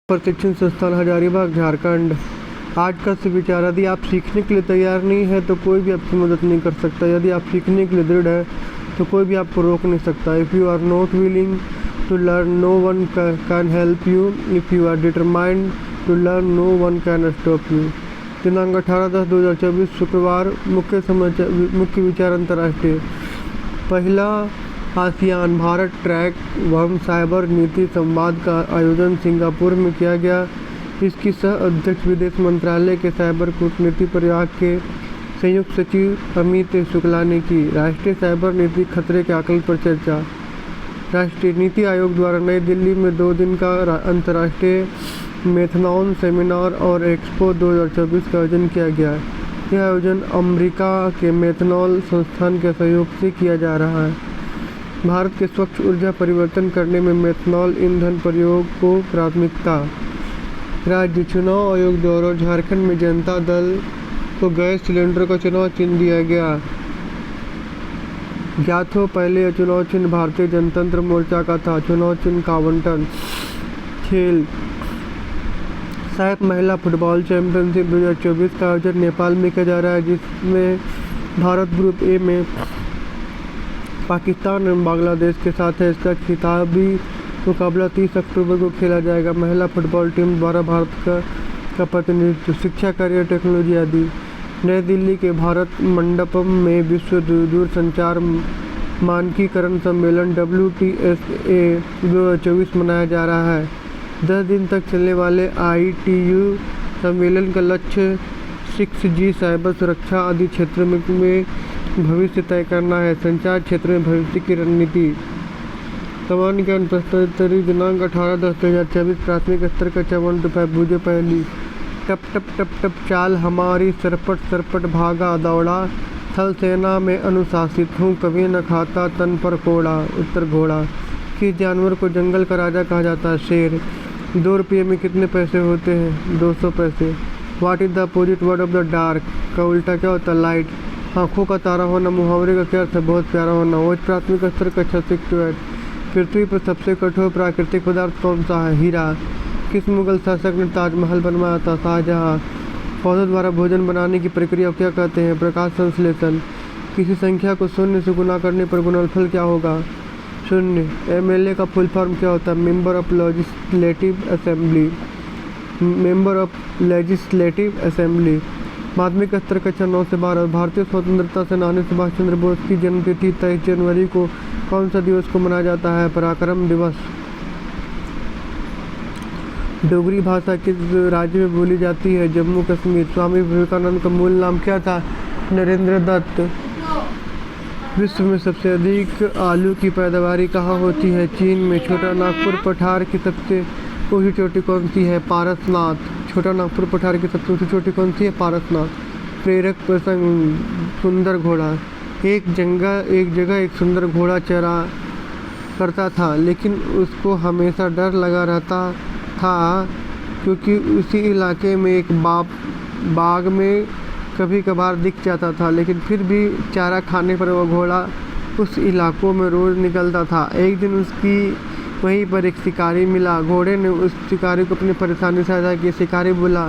प्रशिक्षण संस्थान हजारीबाग झारखंड। आज का सुविचार, यदि आप सीखने के लिए तैयार नहीं है तो कोई भी आपकी मदद नहीं कर सकता। यदि आप सीखने के लिए दृढ़ है तो कोई भी आपको रोक नहीं सकता। If you are not willing to learn, no one can help you. If you are determined to learn, no one can stop you. दिनांक 18/10/2024 शुक्रवार। मुख्य विचार अंतर्राष्ट्रीय। पहला आसियान भारत ट्रैक एवं साइबर नीति संवाद का आयोजन सिंगापुर में किया गया। इसकी सह अध्यक्ष विदेश मंत्रालय के साइबर कूटनीति प्रयाग के संयुक्त सचिव अमित शुक्ला ने की। राष्ट्रीय साइबर नीति खतरे के आकलन पर चर्चा। राष्ट्रीय नीति आयोग द्वारा नई दिल्ली में 2 दिन का अंतर्राष्ट्रीय मैथनॉन सेमिनार और एक्सपो 2024 का आयोजन किया गया। यह आयोजन अमेरिका के मैथनॉल संस्थान के सहयोग से किया जा रहा है। भारत के स्वच्छ ऊर्जा परिवर्तन करने में मैथनॉल ईंधन प्रयोग को प्राथमिकता। राज्य चुनाव आयोग द्वारा झारखंड में जनता दल को गैस सिलेंडर का चुनाव चिन्ह दिया गया। ज्ञात हो, पहले यह चुनाव चिन्ह भारतीय जनतंत्र मोर्चा का था। चुनाव चिन्ह का आवंटन। खेल। सैफ महिला फुटबॉल चैंपियनशिप 2024 का आयोजन नेपाल में किया जा रहा है, जिसमें भारत ग्रुप ए में पाकिस्तान एवं बांग्लादेश के साथ है। इसका खिताबी मुकाबला 30 अक्टूबर को खेला जाएगा। महिला फुटबॉल टीम द्वारा भारत का प्रतिनिधित्व। शिक्षा, करियर, टेक्नोलॉजी आदि। नई दिल्ली के भारत मंडपम में विश्व दूरसंचार मानकीकरण सम्मेलन WTSA 2024 मनाया जा रहा है। 10 दिन तक चलने वाले ITU सम्मेलन का लक्ष्य 6G, साइबर सुरक्षा आदि क्षेत्रों में भविष्य तय करना है। संचार क्षेत्र में भविष्य की रणनीति। सामान्य ज्ञान प्रश्नोत्तरी। दिनांक 18/10/2024। प्राथमिक स्तर का 1 to 5 बूझे पहली। टप टप टप टप चाल हमारी, सरपट सरपट भागा दौड़ा, थल सेना में अनुशासित हूँ, कभी न खाता तन पर कोड़ा। उत्तर घोड़ा। किस जानवर को जंगल का राजा कहा जाता है? शेर। 2 रुपये में कितने पैसे होते हैं? 200 पैसे। What is the opposite word of the dark? का उल्टा क्या होता है? लाइट। आँखों का तारा होना मुहावरे का क्या अर्थ है? बहुत प्यारा होना। वो प्राथमिक स्तर कक्षा 6 to 8। पृथ्वी पर सबसे कठोर प्राकृतिक पदार्थ कौन सा है? हीरा। किस मुगल शासक ने ताजमहल बनवाया था? शाहजहाँ। पौधों द्वारा भोजन बनाने की प्रक्रिया को क्या कहते हैं? प्रकाश संश्लेषण। किसी संख्या को 0 से गुणा करने पर गुणनफल क्या होगा? 0। MLA का फुल फॉर्म क्या होता है? Member of legislative assembly. Member of legislative assembly. माध्यमिक स्तर कक्षा 9 से 12। भारतीय स्वतंत्रता सेनानी सुभाष चंद्र बोस की जन्मतिथि 23 जनवरी को कौन सा दिवस को मनाया जाता है? पराक्रम दिवस। डोगरी भाषा किस राज्य में बोली जाती है? जम्मू कश्मीर। स्वामी विवेकानंद का मूल नाम क्या था? नरेंद्र दत्त। विश्व में सबसे अधिक आलू की पैदावार कहाँ होती है? चीन में। छोटा नागपुर पठार की सबसे ऊंची चोटी कौन सी है? पारसनाथ। छोटा नागपुर पठार की सबसे ऊंची चोटी कौन सी है? पारसनाथ। प्रेरक प्रसंग। सुंदर घोड़ा। एक जगह एक सुंदर घोड़ा चरा करता था, लेकिन उसको हमेशा डर लगा रहता था क्योंकि उसी इलाके में एक बाग में कभी कभार दिख जाता था, लेकिन फिर भी चारा खाने पर वह घोड़ा उस इलाकों में रोज़ निकलता था। एक दिन उसकी वहीं पर एक शिकारी मिला। घोड़े ने उस शिकारी को अपनी परेशानी साझा की। शिकारी बोला,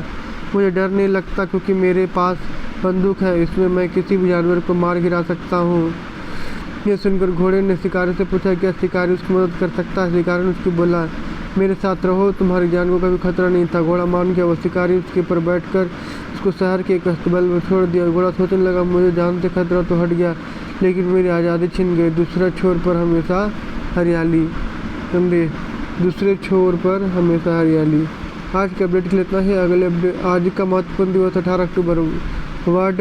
मुझे डर नहीं लगता क्योंकि मेरे पास बंदूक है, इसमें मैं किसी भी जानवर को मार गिरा सकता हूँ। यह सुनकर घोड़े ने शिकारी से पूछा, क्या शिकारी उसकी मदद कर सकता है? शिकारी ने उसको बोला, मेरे साथ रहो, तुम्हारी जान को कभी खतरा नहीं था। घोड़ा मान गया। वह शिकारी उसके ऊपर बैठकर उसको शहर के एक अस्पताल में छोड़ दिया। घोड़ा सोचने लगा, मुझे जान से खतरा तो हट गया, लेकिन मेरी आज़ादी छिन गई। दूसरे छोर पर हमेशा हरियाली। आज के अपडेट के लिए इतना ही। अगले अपडेट। आज का महत्वपूर्ण दिवस 18 अक्टूबर। World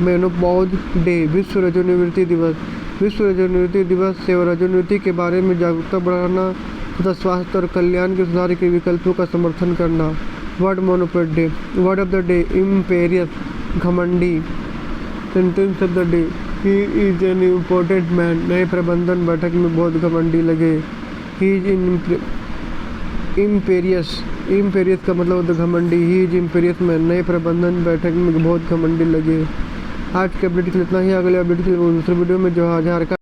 menopause day. विश्व रजोनिवृत्ति दिवस। विश्व रजोनिवृत्ति दिवस से रजोनिवृत्ति के बारे में जागरूकता बढ़ाना तथा स्वास्थ्य और कल्याण के सुधार के विकल्पों का समर्थन करना। World menopause day. Word of the day. Imperious, घमंडी। Sentence of the day. He is an important man. नए प्रबंधन बैठक में बहुत घमंडी लगे। ही इज इम्पेरियस का मतलब होता है घमंडी। He is imperious man. नए प्रबंधन बैठक में बहुत घमंडी लगे। आज के अपडेट के लिए इतना ही। अगले अपडेट के लिए दूसरे वीडियो में जो झारखंड